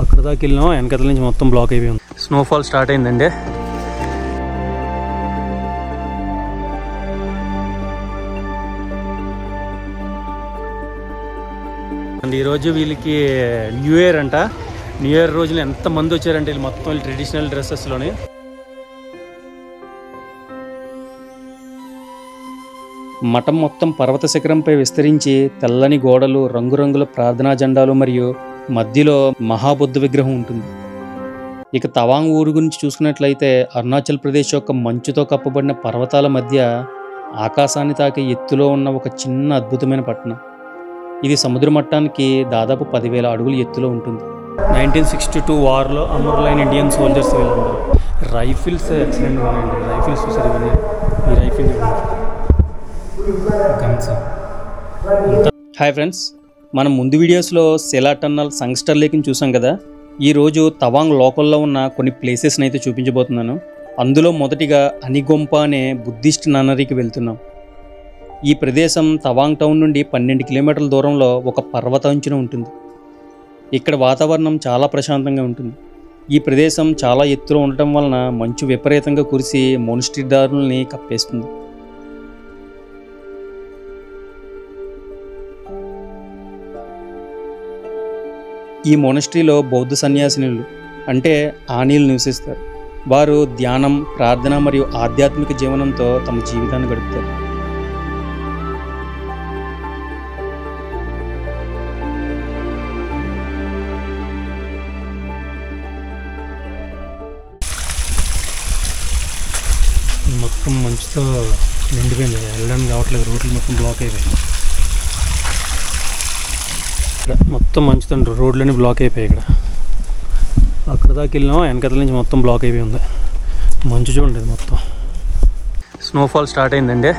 అక్కడ దాకా వెళ్ళాం, వెనకతల నుంచి మొత్తం బ్లాక్ అయిపోయింది. స్నోఫాల్ స్టార్ట్ అయిందండి. అండ్ ఈరోజు వీళ్ళకి న్యూ ఇయర్ అంట. న్యూ ఇయర్ రోజున ఎంతమంది వచ్చారంటే వీళ్ళు మొత్తం వీళ్ళు ట్రెడిషనల్ డ్రెస్సెస్లోని. మఠం మొత్తం పర్వత శిఖరంపై విస్తరించి తెల్లని గోడలు, రంగురంగుల ప్రార్థనా జెండాలు మరియు మధ్యలో మహాబుద్ధ విగ్రహం ఉంటుంది. ఇక తవాంగ్ ఊరు గురించి చూసుకున్నట్లయితే అరుణాచల్ ప్రదేశ్ యొక్క మంచుతో కప్పబడిన పర్వతాల మధ్య ఆకాశాన్ని తాకే ఎత్తులో ఉన్న ఒక చిన్న అద్భుతమైన పట్టణం. ఇది సముద్ర మట్టానికి దాదాపు 10,000 అడుగుల ఎత్తులో ఉంటుంది. 1962 వార్లో అమరులైన ఇండియన్ సోల్జర్స్ వీళ్ళందరూ. రైఫిల్స్ ఎక్సలెంట్గా ఉన్నాయండి. రైఫిల్స్ చూసారు ఇవన్నీ. ఈ రైఫిల్ గన్స్. హాయ్ ఫ్రెండ్స్, మనం ముందు వీడియోస్లో సెలా టన్నల్, సంగ్స్టర్ లేక్ని చూసాం కదా. ఈరోజు తవాంగ్ లోకల్లో ఉన్న కొన్ని ప్లేసెస్ని అయితే చూపించబోతున్నాను. అందులో మొదటిగా అనిగొంప అనే బుద్ధిస్ట్ నన్నరీకి వెళ్తున్నాం. ఈ ప్రదేశం తవాంగ్ టౌన్ నుండి 12 కిలోమీటర్ల దూరంలో ఒక పర్వతాంచున ఉంటుంది. ఇక్కడ వాతావరణం చాలా ప్రశాంతంగా ఉంటుంది. ఈ ప్రదేశం చాలా ఎత్తులో ఉండటం వలన మంచు విపరీతంగా కురిసి మొనస్ట్రీ దారుల్ని కప్పేస్తుంది. ఈ మొనస్ట్రీలో బౌద్ధ సన్యాసినులు అంటే ఆనీలు నివసిస్తారు. వారు ధ్యానం, ప్రార్థన మరియు ఆధ్యాత్మిక జీవనంతో తమ జీవితాన్ని గడుపుతారు. మొత్తం మంచుతో నిండిపోయింది, వెళ్ళడానికి కావట్లేదు, రోడ్లు మొత్తం బ్లాక్ అయిపోయాయి. మొత్తం మంచుతో రోడ్లన్నీ బ్లాక్ అయిపోయాయి. ఇక్కడ అక్కడ దాకా వెళ్ళాం, వెనకతల నుంచి మొత్తం బ్లాక్ అయిపోయింది. మంచు చూడండి, మొత్తం స్నోఫాల్ స్టార్ట్ అయిందండి.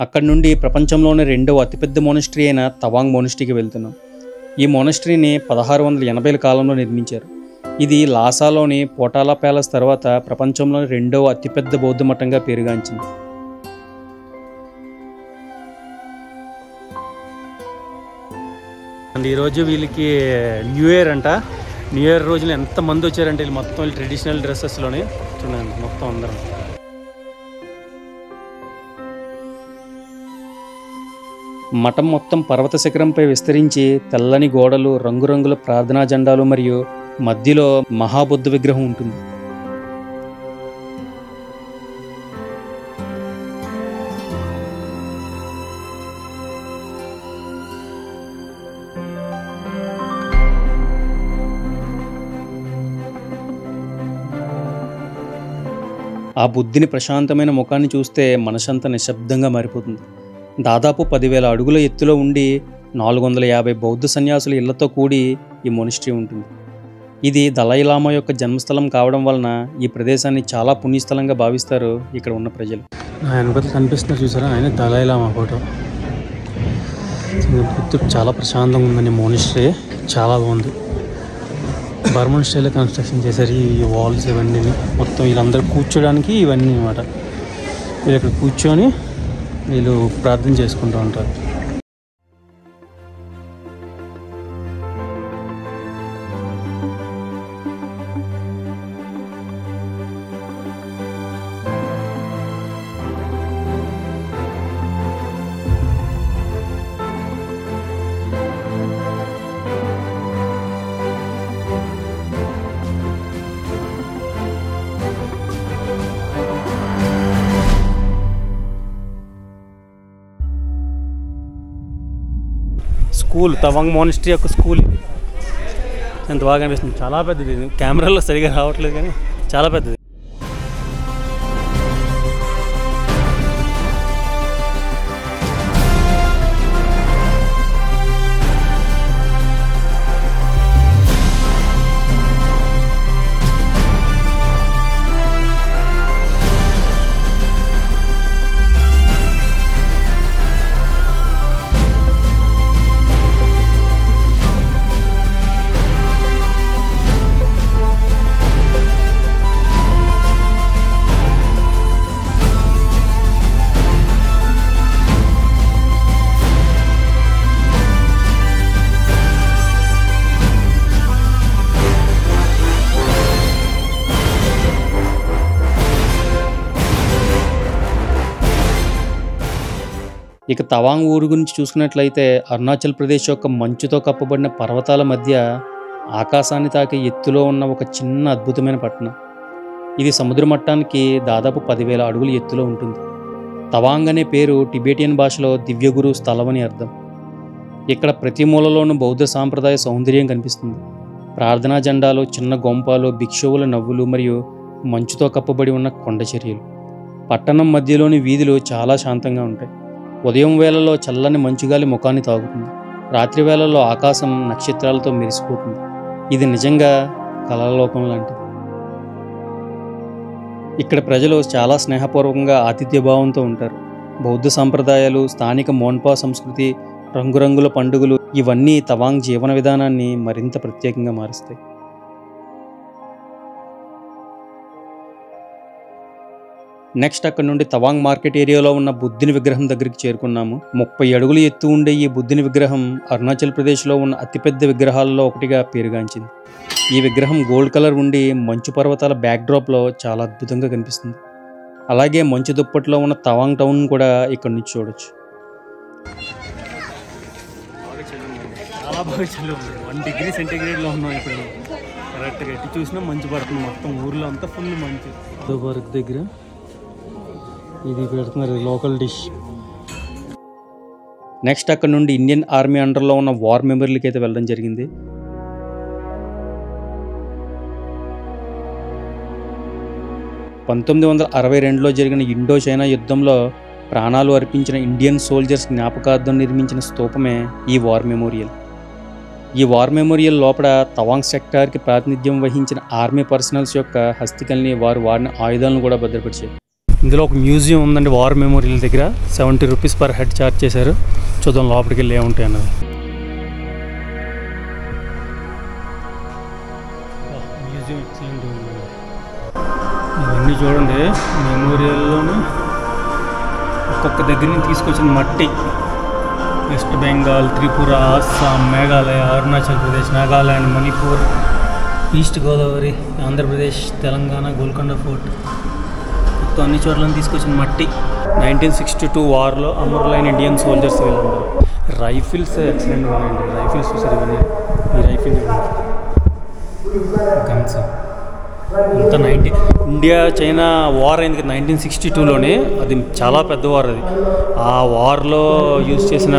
అక్కడి నుండి ప్రపంచంలోనే 2వ అతిపెద్ద మొనస్ట్రీ అయిన తవాంగ్ మొనస్ట్రీకి వెళ్తున్నాం. ఈ మొనస్ట్రీని 1680ల కాలంలో నిర్మించారు. ఇది లాసాలోని పోటాలా ప్యాలెస్ తర్వాత ప్రపంచంలోని 2వ అతిపెద్ద బౌద్ధ మఠంగా పేరుగాంచింది. అండ్ ఈరోజు వీళ్ళకి న్యూ ఇయర్ అంట. న్యూ ఇయర్ రోజున ఎంతమంది వచ్చారంటే వీళ్ళు మొత్తం వీళ్ళు ట్రెడిషనల్ డ్రెస్సెస్లోని. చూడండి మొత్తం అందరం. మఠం మొత్తం పర్వత శిఖరంపై విస్తరించి తెల్లని గోడలు, రంగురంగుల ప్రార్థనా జెండాలు మరియు మధ్యలో మహాబుద్ధ విగ్రహం ఉంటుంది. ఆ బుద్ధిని ప్రశాంతమైన ముఖాన్ని చూస్తే మనసంతా నిశ్శబ్దంగా మారిపోతుంది. దాదాపు 10,000 అడుగుల ఎత్తులో ఉండి 450 బౌద్ధ సన్యాసుల ఇళ్లతో కూడి ఈ మొనస్ట్రీ ఉంటుంది. ఇది దలైలామా యొక్క జన్మస్థలం కావడం వలన ఈ ప్రదేశాన్ని చాలా పుణ్యస్థలంగా భావిస్తారు ఇక్కడ ఉన్న ప్రజలు. వెనకాల కనిపిస్తున్నారు చూసారా, ఆయన దలైలామా ఫోటో. చాలా ప్రశాంతంగా ఉందండి మొనస్ట్రీ, చాలా బాగుంది. బర్మన్ స్టైల్లో కన్స్ట్రక్షన్ చేశారు. ఈ వాల్స్ ఇవన్నీ మొత్తం వీళ్ళందరూ కూర్చోడానికి ఇవన్నీ అన్నమాట. వీళ్ళు ఇక్కడ కూర్చొని వీళ్ళు ప్రార్థన చేసుకుంటూ ఉంటారు. స్కూల్, తవాంగ్ మోనస్ట్రీ యొక్క స్కూల్ ఇది. ఎంత బాగా అనిపిస్తుంది, చాలా పెద్దది. కెమెరాలో సరిగా రావట్లేదు కానీ చాలా పెద్దది. ఇక తవాంగ్ ఊరు గురించి చూసుకున్నట్లయితే అరుణాచల్ ప్రదేశ్ యొక్క మంచుతో కప్పబడిన పర్వతాల మధ్య ఆకాశాన్ని తాకే ఎత్తులో ఉన్న ఒక చిన్న అద్భుతమైన పట్టణం. ఇది సముద్ర మట్టానికి దాదాపు 10,000 అడుగుల ఎత్తులో ఉంటుంది. తవాంగ్ అనే పేరు టిబెటియన్ భాషలో దివ్యగురు స్థలం అని అర్థం. ఇక్కడ ప్రతి మూలలోనూ బౌద్ధ సాంప్రదాయ సౌందర్యం కనిపిస్తుంది. ప్రార్థనా జెండాలు, చిన్న గొంపాలు, భిక్షువుల నవ్వులు మరియు మంచుతో కప్పబడి ఉన్న కొండ చర్యలు. పట్టణం మధ్యలోని వీధులు చాలా శాంతంగా ఉంటాయి. ఉదయం వేళల్లో చల్లని మంచుగాలి ముఖాన్ని తాగుతుంది. రాత్రి వేళల్లో ఆకాశం నక్షత్రాలతో మెరిసిపోతుంది. ఇది నిజంగా కళాలోకం లాంటిది. ఇక్కడ ప్రజలు చాలా స్నేహపూర్వకంగా ఆతిథ్యభావంతో ఉంటారు. బౌద్ధ సంప్రదాయాలు, స్థానిక మోన్పా సంస్కృతి, రంగురంగుల పండుగలు ఇవన్నీ తవాంగ్ జీవన విధానాన్ని మరింత ప్రత్యేకంగా మారుస్తాయి. నెక్స్ట్ అక్కడ నుండి తవాంగ్ మార్కెట్ ఏరియాలో ఉన్న బుద్ధుని విగ్రహం దగ్గరికి చేరుకున్నాము. 30 అడుగులు ఎత్తు ఉండే ఈ బుద్ధుని విగ్రహం అరుణాచల్ ప్రదేశ్లో ఉన్న అతిపెద్ద విగ్రహాలలో ఒకటిగా పేరుగాంచింది. ఈ విగ్రహం గోల్డ్ కలర్ ఉండి మంచు పర్వతాల బ్యాక్డ్రాప్లో చాలా అద్భుతంగా కనిపిస్తుంది. అలాగే మంచు దుప్పట్లో ఉన్న తవాంగ్ టౌన్ కూడా ఇక్కడ నుంచి చూడొచ్చు. చాలా బాగా చలి ఉంది. 1 డిగ్రీ సెంటీగ్రేడ్లో ఉన్నాం ఇప్పుడు. కరెక్ట్గా ఎట్టి చూసినా మంచు పడుతుంది. మొత్తం ఊర్లో అంతా ఫుల్ మంచు. పార్క్ దగ్గర ఇది పెడుతున్నారు లోకల్ డిష్. నెక్స్ట్ అక్కడ నుండి ఇండియన్ ఆర్మీ అండర్లో ఉన్న వార్ మెమోరియల్కి అయితే వెళ్ళడం జరిగింది. (1962) జరిగిన ఇండో చైనా యుద్ధంలో ప్రాణాలు అర్పించిన ఇండియన్ సోల్జర్స్ జ్ఞాపకార్థం నిర్మించిన స్తూపమే ఈ వార్ మెమోరియల్. ఈ వార్ మెమోరియల్ లోపల తవాంగ్ సెక్టార్కి ప్రాతినిధ్యం వహించిన ఆర్మీ పర్సనల్స్ యొక్క హస్తికల్ని, వారు వాడిన ఆయుధాలను కూడా భద్రపరిచారు. ఇందులో ఒక మ్యూజియం ఉందండి వార్ మెమోరియల్ దగ్గర. 70 రూపీస్ పర్ హెడ్ ఛార్జ్ చేశారు. చూద్దాం లోపలికి వెళ్ళి ఏముంటాయి అన్నది. మ్యూజియం ఎక్సలెంట్ ఉంది. ఇవన్నీ చూడండి, మెమోరియల్లోనే ఒక్కొక్క దగ్గర నుంచి తీసుకొచ్చిన మట్టి. West Bengal, Tripura, Assam, Meghalaya, Arunachal Pradesh, Nagaland, Manipur, east Godavari, Andhra Pradesh, Telangana, Golconda fort, మొత్తం అన్ని చోట్ల తీసుకొచ్చిన మట్టి. 1962 వార్లో అమరులైన ఇండియన్ సోల్జర్స్ వీళ్ళందరూ. రైఫిల్స్ ఎక్సలెంట్గా ఉన్నాయండి. రైఫిల్స్ చూసారు ఇవన్నీ. ఈ రైఫిల్ గన్స్ అంతా ఇండియా చైనా వార్ అయింది 1962లోనే. అది చాలా పెద్ద వార్. అది ఆ వార్లో యూజ్ చేసిన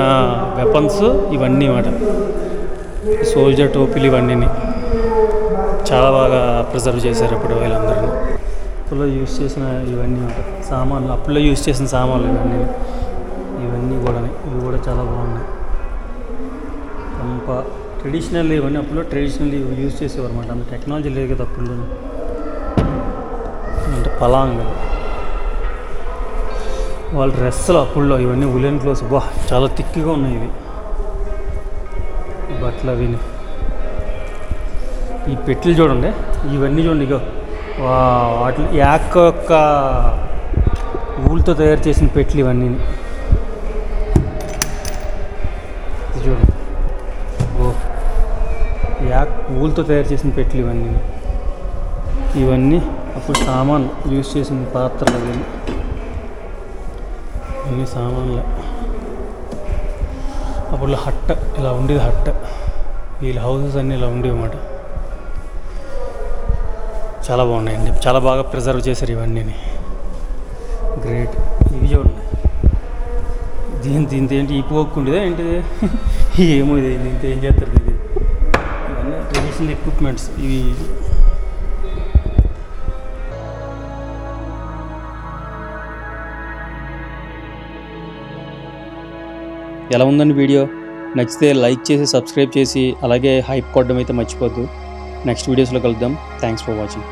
వెపన్స్ ఇవన్నీ మాట. సోల్జర్ టోపీలు ఇవన్నీ చాలా బాగా ప్రిజర్వ్ చేశారు అప్పుడు వీళ్ళందరినీ. అప్పుల్లో యూజ్ చేసిన ఇవన్నీ ఉంటాయి సామాన్లు, అప్పుల్లో యూజ్ చేసిన సామాన్లు ఇవన్నీ కూడా. ఇవి కూడా చాలా బాగున్నాయి. కంప ట్రెడిషనల్ ఇవన్నీ అప్పుల్లో ట్రెడిషనల్ యూజ్ చేసేవారు అన్నమాట. అంత టెక్నాలజీ లేదు కదా అప్పుల్లో. అంటే పలాంగ్ వాళ్ళ డ్రెస్సులు అప్పుల్లో ఇవన్నీ ఉలెన్ క్లోత్స్. బా చాలా థిక్గా ఉన్నాయి ఇవి బట్టలు. అవి ఈ పెట్టెలు చూడండి, ఇవన్నీ చూడండి. ఇగో వాటి యాక్ యొక్క ఊళ్ళతో తయారు చేసిన పెట్టెలు ఇవన్నీ. చూడండి, యాక్ ఊళ్ళతో తయారు చేసిన పెట్టెలు ఇవన్నీ అప్పుడు సామాన్లు యూజ్ చేసిన పాత్రలు. ఇవన్నీ సామాన్లు. అప్పుడు హట్ ఇలా ఉండేది. హట్ వీళ్ళ హౌసెస్ అన్నీ ఇలా ఉండేవి అన్నమాట. చాలా బాగున్నాయండి. చాలా బాగా ప్రిజర్వ్ చేశారు ఇవన్నీ. గ్రేట్. ఇవి చూడండి. దీంతో ఏంటి ఈ పోక్కుండేదా ఏంటిది? ఏమో ఇది ఇంత ఏం చేస్తారు ఇది, ఇవన్నీ ట్రెడిషనల్ ఎక్విప్మెంట్స్ ఇవి. ఎలా ఉందండి వీడియో? నచ్చితే లైక్ చేసి సబ్స్క్రైబ్ చేసి అలాగే హైప్ కొట్టడం అయితే మర్చిపోద్దు. నెక్స్ట్ వీడియోస్లో కలుద్దాం. Thanks for watching.